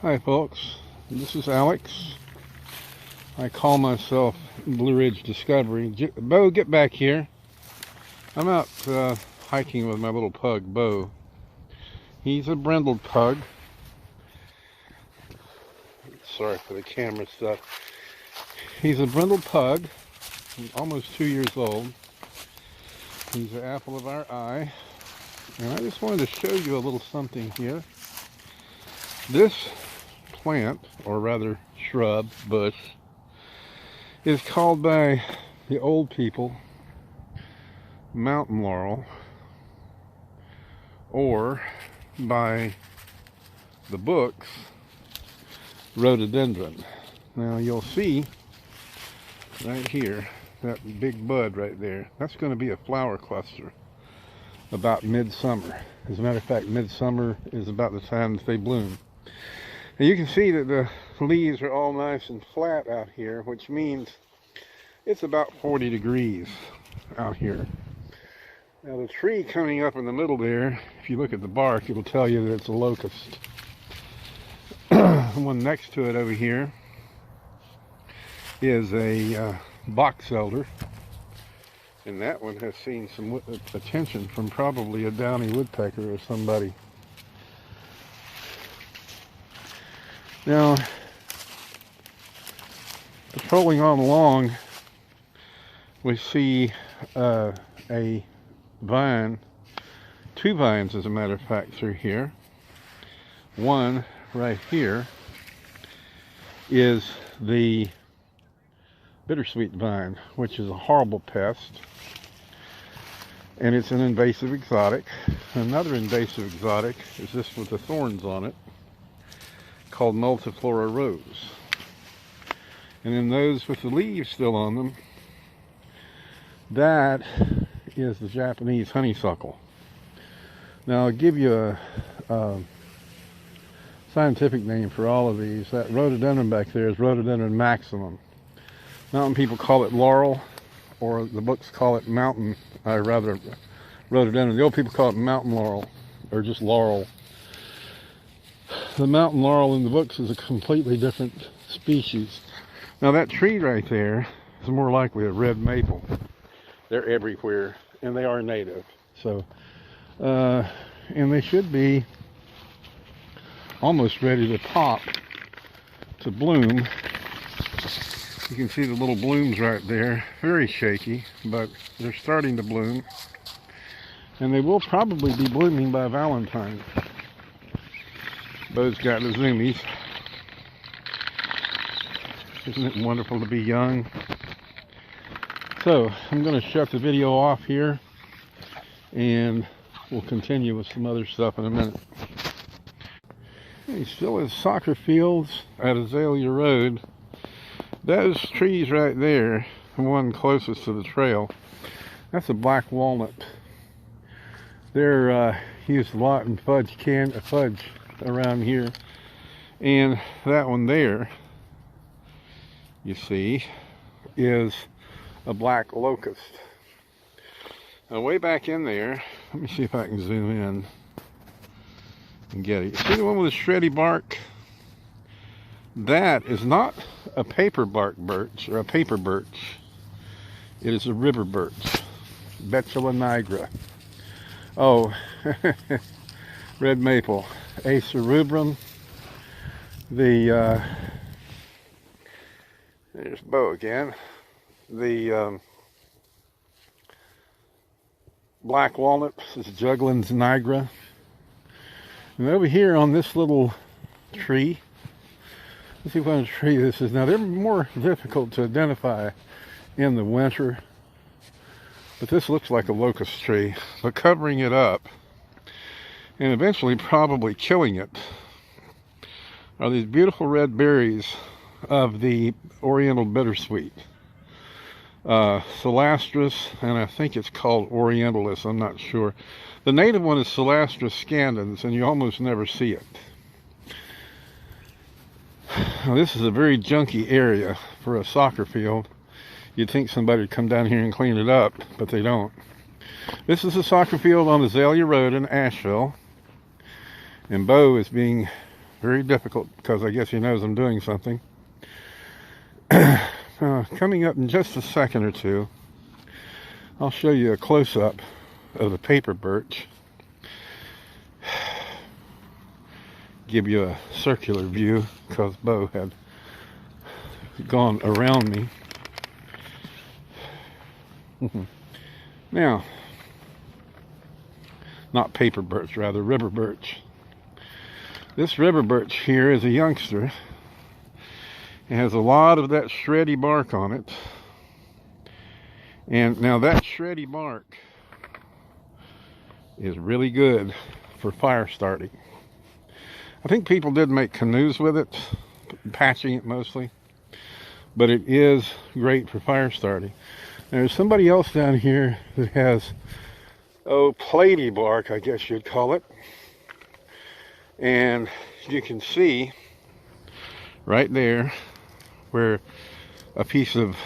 Hi folks, this is Alex. I call myself Blue Ridge Discovery. Beau, get back here. I'm out hiking with my little pug, Beau. He's a brindled pug. Sorry for the camera stuff. He's a brindled pug, almost 2 years old. He's the apple of our eye. And I just wanted to show you a little something here. This plant, or rather shrub, bush, is called by the old people mountain laurel, or by the books, rhododendron. Now you'll see right here, that big bud right there, that's going to be a flower cluster about midsummer. As a matter of fact, midsummer is about the time that they bloom. And you can see that the leaves are all nice and flat out here, which means it's about 40 degrees out here. Now the tree coming up in the middle there, if you look at the bark, it'll tell you that it's a locust. The one next to it over here is a box elder, and that one has seen some attention from probably a downy woodpecker or somebody. Now, patrolling on along, we see a vine, two vines as a matter of fact through here. One right here is the bittersweet vine, which is a horrible pest, and it's an invasive exotic. Another invasive exotic is this with the thorns on it, called multiflora rose. And then those with the leaves still on them, that is the Japanese honeysuckle. Now I'll give you a scientific name for all of these. That rhododendron back there is rhododendron maximum. Mountain people call it laurel, or the books call it mountain, rather rhododendron. The old people call it mountain laurel, or just laurel. The mountain laurel in the books is a completely different species. Now that tree right there is more likely a red maple. They're everywhere, and they are native. So, and they should be almost ready to pop, to bloom. You can see the little blooms right there. Very shaky, but they're starting to bloom. And they will probably be blooming by Valentine's. Beau's got the zoomies. Isn't it wonderful to be young? So, I'm going to shut the video off here, and we'll continue with some other stuff in a minute. He still has soccer fields at Azalea Road. Those trees right there, the one closest to the trail, that's a black walnut. They're used a lot in fudge around here. And that one there, you see, is a black locust. Now way back in there, let me see if I can zoom in and get it. You see the one with the shreddy bark? That is not a paper bark birch, or a paper birch. It is a river birch, Betula nigra. Oh, red maple, Acer rubrum. There's Beau again. The black walnut is Juglans nigra. And over here on this little tree, let's see what kind of tree this is. Now they're more difficult to identify in the winter, but this looks like a locust tree. But covering it up and eventually probably killing it are these beautiful red berries of the oriental bittersweet, Celastrus, and I think it's called orientalis, I'm not sure. The native one is Celastrus scandens, and you almost never see it. Now this is a very junky area for a soccer field. You'd think somebody would come down here and clean it up, but they don't. This is a soccer field on Azalea Road in Asheville, and Beau is being very difficult because I guess he knows I'm doing something. Coming up in just a second or two, I'll show you a close-up of the paper birch. Give you a circular view because Beau had gone around me. Now, not paper birch, rather river birch. This river birch here is a youngster. It has a lot of that shreddy bark on it. And now that shreddy bark is really good for fire starting. I think people did make canoes with it, patching it mostly, but it is great for fire starting. There's somebody else down here that has, platy bark, I guess you'd call it. And you can see right there where a piece of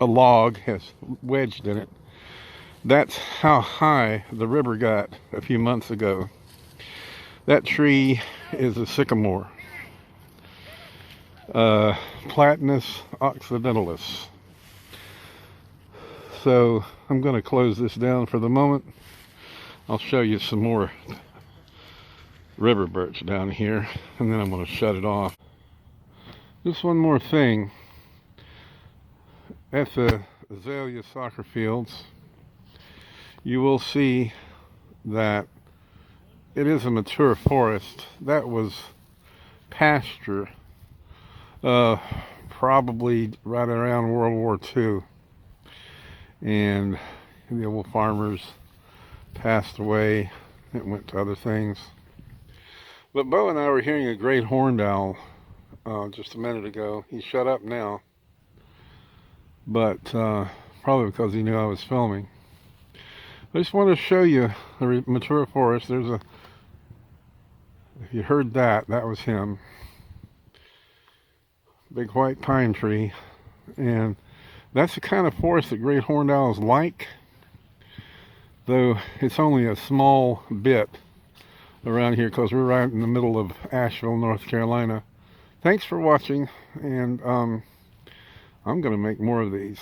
a log has wedged in it. That's how high the river got a few months ago. That tree is a sycamore, Platanus occidentalis. So I'm going to close this down for the moment. I'll show you some more river birch down here, and then I'm going to shut it off. Just one more thing. At the azalea soccer fields, you will see that it is a mature forest. That was pasture, probably right around World War II. And the old farmers passed away. It went to other things. But Beau and I were hearing a great horned owl just a minute ago. He shut up now, but probably because he knew I was filming. I just want to show you the mature forest. There's a, if you heard that, that was him. Big white pine tree. And that's the kind of forest that great horned owls like, though it's only a small bit around here because we're right in the middle of Asheville, North Carolina. Thanks for watching, and I'm going to make more of these.